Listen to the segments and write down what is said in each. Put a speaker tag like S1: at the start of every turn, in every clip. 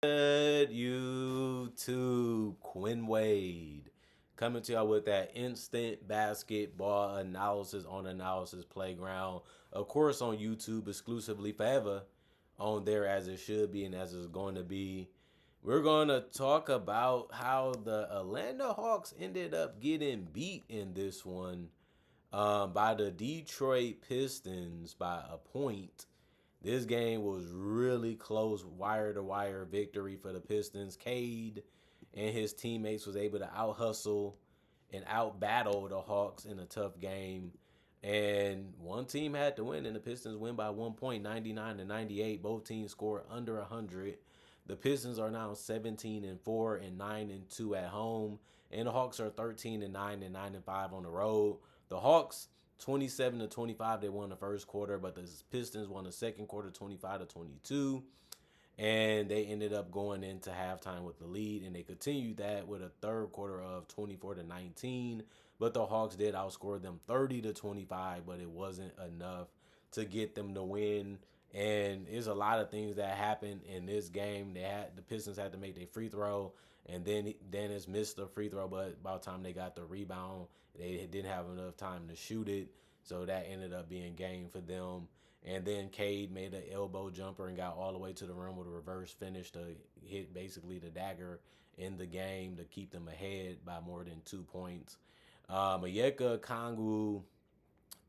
S1: Good YouTube, Quinn Wade coming to y'all with that instant basketball analysis on Analysis Playground. Of course, on YouTube exclusively forever, on there as it should be and as it's going to be. We're going to talk about how the Atlanta Hawks ended up getting beat in this one by the Detroit Pistons by a point. This game was really close, wire to wire victory for the Pistons. Cade and his teammates was able to out hustle and out battle the Hawks in a tough game. And one team had to win, and the Pistons win by 1 point, 99-98. Both teams scored under 100. The Pistons are now 17-4 and 9-2 at home, and the Hawks are 13-9 and 9-5 on the road. The Hawks 27-25, they won the first quarter, but the Pistons won the second quarter 25-22. And they ended up going into halftime with the lead, and they continued that with a third quarter of 24-19. But the Hawks did outscore them 30-25, but it wasn't enough to get them to win. And there's a lot of things that happened in this game. The Pistons had to make their free throw, and then Dennis missed the free throw, but by the time they got the rebound, they didn't have enough time to shoot it. So that ended up being game for them. And then Cade made an elbow jumper and got all the way to the rim with a reverse finish to hit basically the dagger in the game to keep them ahead by more than 2 points. Onyeka Okongwu,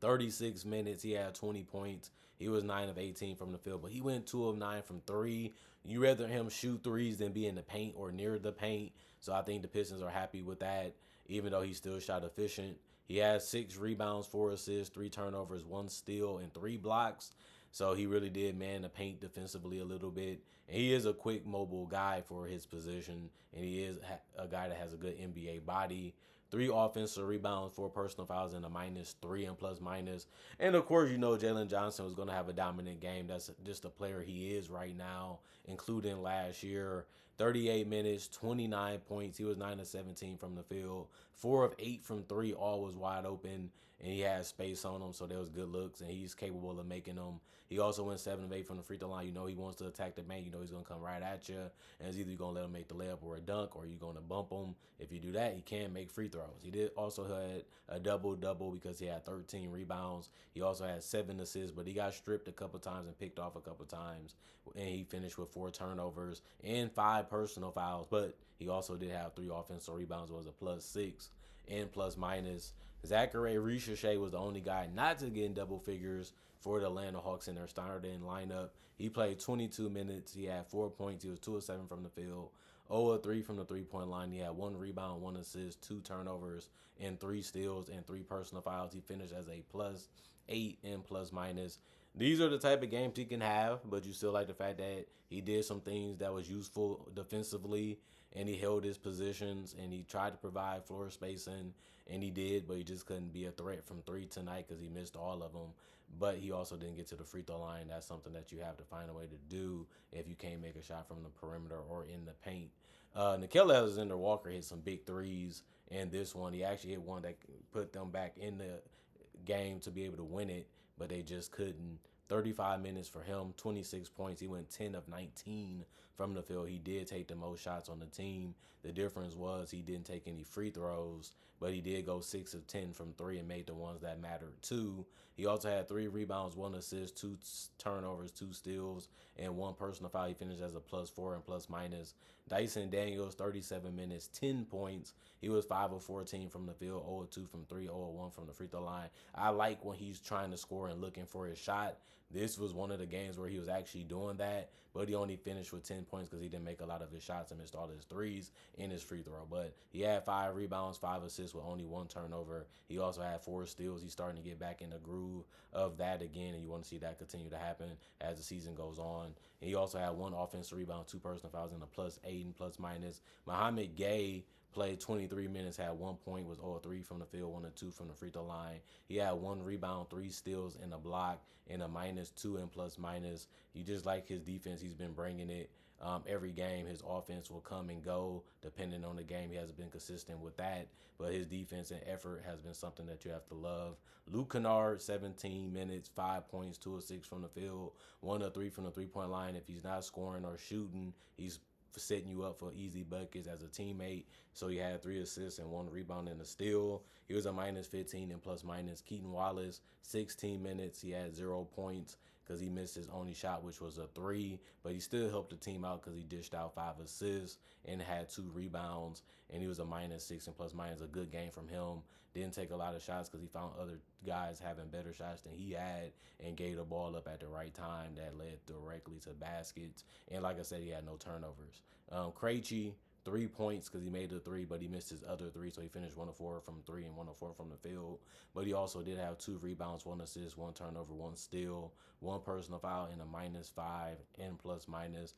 S1: 36 minutes, he had 20 points. He was 9 of 18 from the field, but he went 2 of 9 from three. You rather him shoot threes than be in the paint or near the paint. So I think the Pistons are happy with that, even though he still shot efficient. He had 6 rebounds, 4 assists, 3 turnovers, 1 steal, and 3 blocks. So he really did man the paint defensively a little bit. And he is a quick, mobile guy for his position, and he is a guy that has a good NBA body. 3 offensive rebounds, 4 personal fouls, and a -3 and plus minus. And of course, you know Jalen Johnson was going to have a dominant game. That's just the player he is right now, including last year. 38 minutes, 29 points. He was 9 of 17 from the field. 4 of 8 from 3, all was wide open, and he had space on him, so there was good looks, and he's capable of making them. He also went 7 of 8 from the free throw line. You know he wants to attack the paint. You know he's going to come right at you, and it's either you're going to let him make the layup or a dunk, or you're going to bump him. If you do that, he can make free throws. He did also had a double-double because he had 13 rebounds. He also had 7 assists, but he got stripped a couple times and picked off a couple times, and he finished with 4 turnovers and 5 personal fouls, but he also did have 3 offensive rebounds, was a +6 and plus minus. Zachary Ricochet was the only guy not to get in double figures for the Atlanta Hawks in their starting lineup. He played 22 minutes. He had 4 points. He was 2 of 7 from the field, 0 of 3 from the three-point line. He had 1 rebound, 1 assist, 2 turnovers, and 3 steals and 3 personal fouls. He finished as a +8 and plus minus. These are the type of games he can have, but you still like the fact that he did some things that was useful defensively, and he held his positions, and he tried to provide floor spacing, and he did, but he just couldn't be a threat from 3 tonight because he missed all of them. But he also didn't get to the free throw line. That's something that you have to find a way to do if you can't make a shot from the perimeter or in the paint. Nickeil Alexander-Walker hit some big threes in this one. He actually hit one that put them back in the game to be able to win it, but they just couldn't. 35 minutes for him, 26 points. He went 10 of 19 from the field. He did take the most shots on the team. The difference was he didn't take any free throws, but he did go 6 of 10 from 3 and made the ones that mattered too. He also had 3 rebounds, 1 assist, 2 turnovers, 2 steals, and 1 personal foul. He finished as a +4 and plus minus. Dyson Daniels, 37 minutes, 10 points. He was 5 of 14 from the field, 0 of 2 from 3, 0 of 1 from the free throw line. I like when he's trying to score and looking for his shot. This was one of the games where he was actually doing that, but he only finished with 10 points because he didn't make a lot of his shots and missed all his threes in his free throw. But he had 5 rebounds, 5 assists with only 1 turnover. He also had 4 steals. He's starting to get back in the groove of that again, and you want to see that continue to happen as the season goes on. And he also had 1 offensive rebound, 2 personal fouls, and a +8 and plus minus. Mohamed Gay played 23 minutes, had 1 point, was 0 of 3 from the field, 1 of 2 from the free throw line. He had 1 rebound, 3 steals, and a block, and a -2 and plus minus. You just like his defense. He's been bringing it every game. His offense will come and go depending on the game. He hasn't been consistent with that, but his defense and effort has been something that you have to love. Luke Kennard, 17 minutes, 5 points, 2 of 6 from the field, 1 of 3 from the three-point line. If he's not scoring or shooting, he's setting you up for easy buckets as a teammate. So he had 3 assists and 1 rebound and a steal. He was a minus 15 and plus minus. Keaton Wallace, 16 minutes. He had 0 points because he missed his only shot, which was a three. But he still helped the team out because he dished out 5 assists and had 2 rebounds. And he was a minus 6 and plus minus. A good game from him. Didn't take a lot of shots because he found other guys having better shots than he had and gave the ball up at the right time that led directly to baskets. And like I said, he had no turnovers. Krejci, 3 points because he made the three, but he missed his other three, so he finished 1 of 4 from three and 1 of 4 from the field. But he also did have 2 rebounds, 1 assist, 1 turnover, 1 steal, 1 personal foul, and a minus 5 and plus minus.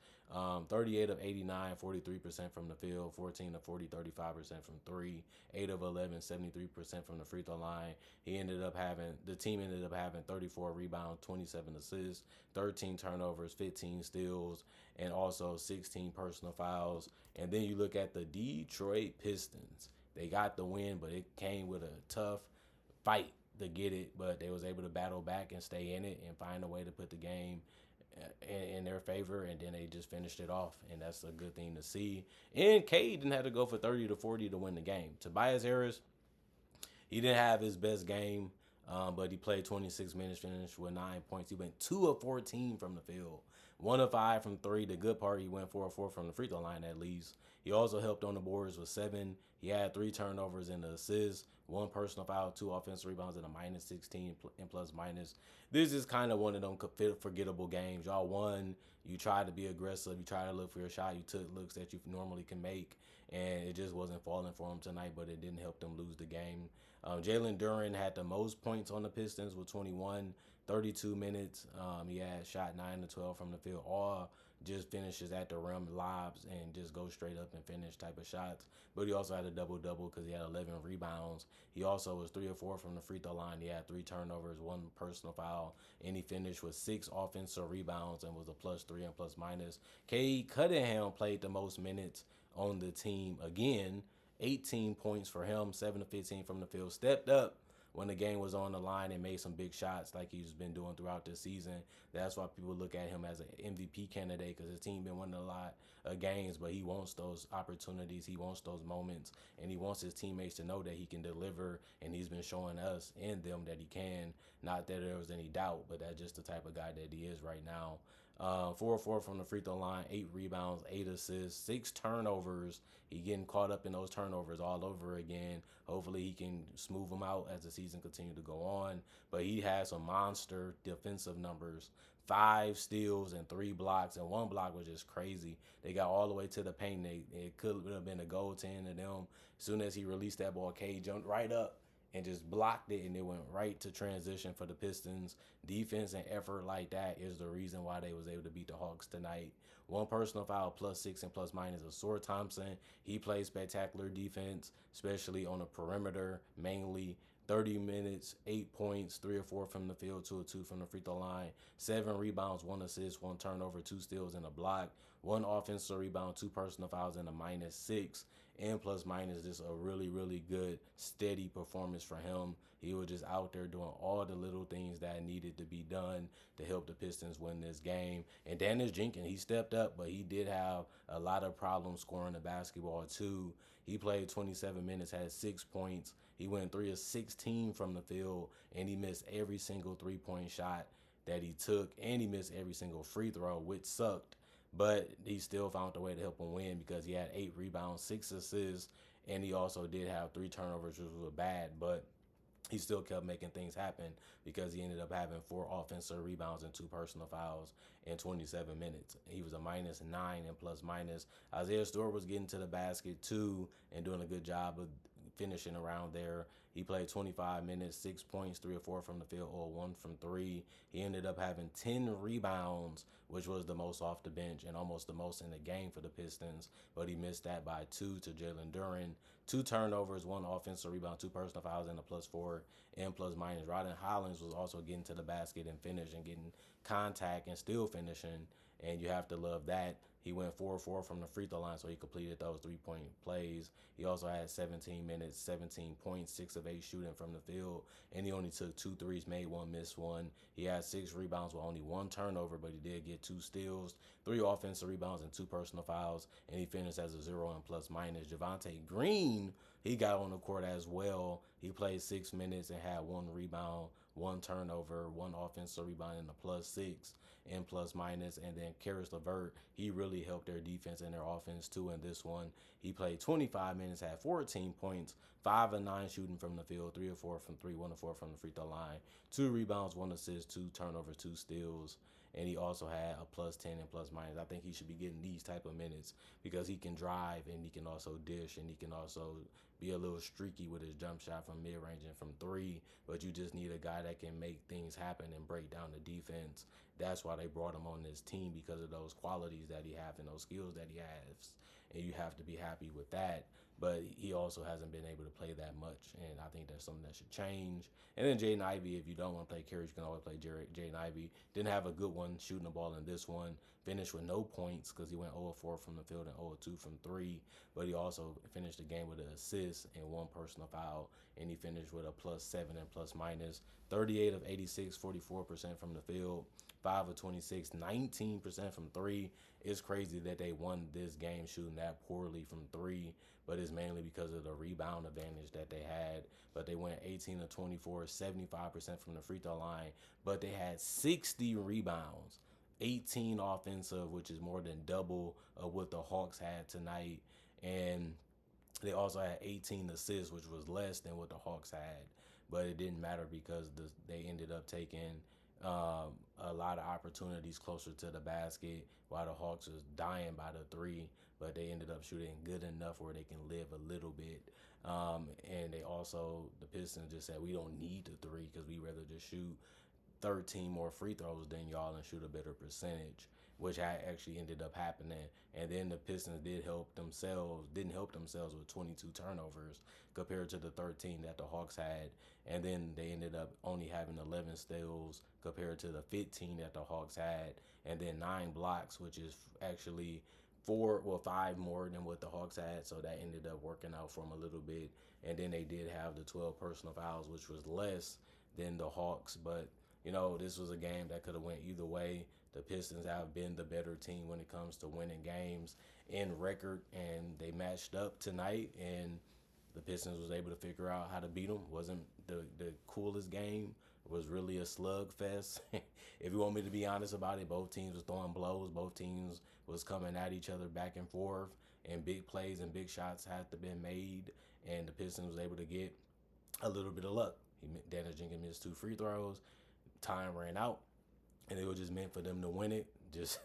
S1: 38 of 89, 43% from the field, 14 of 40, 35% from three, 8 of 11, 73% from the free throw line. The team ended up having 34 rebounds, 27 assists, 13 turnovers, 15 steals, and also 16 personal fouls. And then you look at the Detroit Pistons. They got the win, but it came with a tough fight to get it. But they was able to battle back and stay in it and find a way to put the game in their favor, and then they just finished it off, and that's a good thing to see. And Cade didn't have to go for 30 to 40 to win the game. Tobias Harris, he didn't have his best game, but he played 26 minutes, finished with 9 points. He went 2 of 14 from the field, 1 of 5 from three. The good part, he went 4 of 4 from the free throw line at least. He also helped on the boards with 7. He had 3 turnovers and an assist, 1 personal foul, 2 offensive rebounds, and a minus 16 and plus minus. This is kind of one of them forgettable games. Y'all won. You tried to be aggressive. You tried to look for your shot. You took looks that you normally can make, and it just wasn't falling for him tonight, but it didn't help them lose the game. Jalen Duren had the most points on the Pistons with 21, 32 minutes. He had shot 9 to 12 from the field. All just finishes at the rim, lobs, and just go straight up and finish type of shots. But he also had a double-double because he had 11 rebounds. He also was 3 of 4 from the free throw line. He had 3 turnovers, 1 personal foul, and he finished with 6 offensive rebounds and was a +3 and plus minus. Cade Cunningham played the most minutes on the team again. 18 points for him, 7 of 15 from the field. Stepped up when the game was on the line and made some big shots like he's been doing throughout this season. That's why people look at him as an MVP candidate, because his team been winning a lot of games, but he wants those opportunities, he wants those moments, and he wants his teammates to know that he can deliver, and he's been showing us and them that he can. Not that there was any doubt, but that's just the type of guy that he is right now. 4 of 4 from the free throw line, 8 rebounds, 8 assists, 6 turnovers. He getting caught up in those turnovers all over again. Hopefully he can smooth them out as the season continues to go on. But he has some monster defensive numbers. 5 steals and 3 blocks, and 1 block was just crazy. They got all the way to the paint. It could have been a goaltend to them. As soon as he released that ball, Cade jumped right up and just blocked it, and it went right to transition for the Pistons. Defense and effort like that is the reason why they was able to beat the Hawks tonight. 1 personal foul, +6 and plus minus. Asor Thompson, he played spectacular defense, especially on the perimeter, mainly. 30 minutes, 8 points, 3 of 4 from the field, 2 of 2 from the free throw line, 7 rebounds, 1 assist, 1 turnover, 2 steals, and a block, 1 offensive rebound, 2 personal fouls, and a -6. And plus minus, just a really, really good, steady performance for him. He was just out there doing all the little things that needed to be done to help the Pistons win this game. And Dennis Jenkins, he stepped up, but he did have a lot of problems scoring the basketball too. He played 27 minutes, had 6 points. He went 3 of 16 from the field, and he missed every single three-point shot that he took, and he missed every single free throw, which sucked. But he still found a way to help him win because he had 8 rebounds, 6 assists, and he also did have 3 turnovers, which was bad, but he still kept making things happen because he ended up having 4 offensive rebounds and 2 personal fouls in 27 minutes. He was a -9 and plus minus. Isaiah Stewart was getting to the basket too and doing a good job of finishing around there. He played 25 minutes, 6 points, 3 of 4 from the field, or 1 from 3. He ended up having 10 rebounds, which was the most off the bench and almost the most in the game for the Pistons, but he missed that by 2 to Jalen Duren. 2 turnovers, 1 offensive rebound, 2 personal fouls, and a +4 and plus minus. Rodden Hollins was also getting to the basket and finishing, getting contact and still finishing, and you have to love that. He went 4-4 from the free throw line, so he completed those 3-point plays. He also had 17 minutes, 17 points, 6 of 8 shooting from the field, and he only took 2 threes, made one, missed one. He had 6 rebounds with only 1 turnover, but he did get 2 steals, 3 offensive rebounds, and 2 personal fouls, and he finished as a 0 and plus minus. Javonte Green, he got on the court as well. He played 6 minutes and had 1 rebound, 1 turnover, 1 offensive rebound, and a +6 and plus minus. And then Karis LeVert, he really helped their defense and their offense too in this one. He played 25 minutes, had 14 points, 5 of 9 shooting from the field, 3 of 4 from 3, 1 of 4 from the free throw line, 2 rebounds, 1 assist, 2 turnovers, 2 steals. And he also had a +10 and plus minus. I think he should be getting these type of minutes because he can drive and he can also dish and he can also be a little streaky with his jump shot from mid-range and from 3. But you just need a guy that can make things happen and break down the defense. That's why they brought him on this team, because of those qualities that he has and those skills that he has. And you have to be happy with that. But he also hasn't been able to play that much, and I think that's something that should change. And then Jaden Ivey, if you don't want to play Carey, you can always play Jaden Ivey. Didn't have a good one shooting the ball in this one. Finished with no points because he went 0-4 from the field and 0-2 from 3. But he also finished the game with an assist and 1 personal foul, and he finished with a +7 and plus minus. 38 of 86, 44% from the field. 5 of 26, 19% from 3. It's crazy that they won this game shooting that poorly from 3, but it's mainly because of the rebound advantage that they had. But they went 18 of 24, 75% from the free throw line, but they had 60 rebounds, 18 offensive, which is more than double of what the Hawks had tonight. And they also had 18 assists, which was less than what the Hawks had. But it didn't matter because they ended up taking a lot of opportunities closer to the basket while the Hawks was dying by the 3, but they ended up shooting good enough where they can live a little bit. And they also, the Pistons just said, we don't need the 3 because we rather just shoot 13 more free throws than y'all and shoot a better percentage, which actually ended up happening. And then the Pistons didn't help themselves with 22 turnovers compared to the 13 that the Hawks had. And then they ended up only having 11 steals compared to the 15 that the Hawks had, and then 9 blocks, which is actually 5 more than what the Hawks had. So that ended up working out for them a little bit. And then they did have the 12 personal fouls, which was less than the Hawks. But this was a game that could have went either way. The Pistons have been the better team when it comes to winning games in record, and they matched up tonight, and the Pistons was able to figure out how to beat them. Wasn't the coolest game. It was really a slugfest. If you want me to be honest about it, both teams was throwing blows. Both teams was coming at each other back and forth, and big plays and big shots had to be made, and the Pistons was able to get a little bit of luck. Dennis Jenkins missed 2 free throws. Time ran out, and it was just meant for them to win it. Just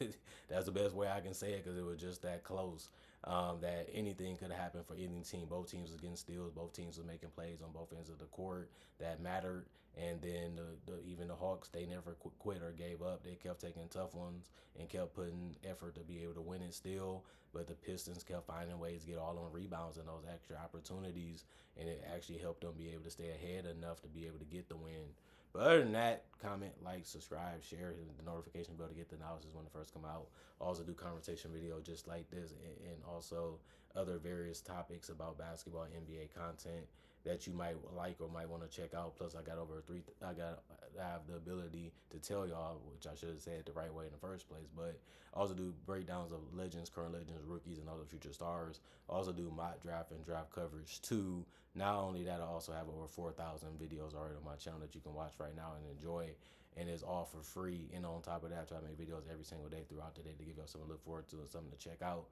S1: that's the best way I can say it, because it was just that close. That anything could have happened for any team. Both teams was getting steals. Both teams was making plays on both ends of the court that mattered. And then even the Hawks, they never quit or gave up. They kept taking tough ones and kept putting effort to be able to win it still. But the Pistons kept finding ways to get all on rebounds and those extra opportunities, and it actually helped them be able to stay ahead enough to be able to get the win. But other than that, comment, like, subscribe, share, the notification bell to get the analysis when it first come out. Also do conversation video just like this, and also other various topics about basketball, NBA content that you might like or might want to check out. Plus, I have the ability to tell y'all, which I should have said the right way in the first place. But I also do breakdowns of legends, current legends, rookies, and other future stars. I also do mock draft and draft coverage too. Not only that, I also have over 4,000 videos already on my channel that you can watch right now and enjoy. And it's all for free. And on top of that, I try to make videos every single day throughout the day to give y'all something to look forward to and something to check out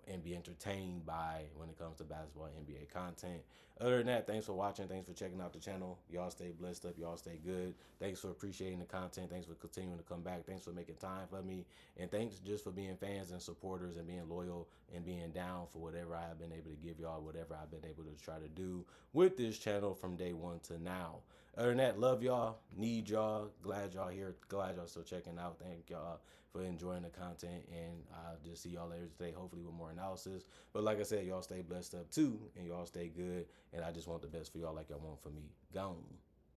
S1: and be entertained by when it comes to basketball and NBA content. Other than that, thanks for watching. Thanks for checking out the channel. Y'all stay blessed up. Y'all stay good. Thanks for appreciating the content. Thanks for continuing to come back. Thanks for making time for me. And thanks just for being fans and supporters and being loyal and being down for whatever I have been able to give y'all, whatever I've been able to try to do with this channel from day one to now. Other than that, love y'all. Need y'all. Glad y'all here. Glad y'all still checking out. Thank y'all for enjoying the content, and I'll just see y'all later today, hopefully with more analysis. But like I said, y'all stay blessed up too, and y'all stay good, and I just want the best for y'all like y'all want for me. Gone.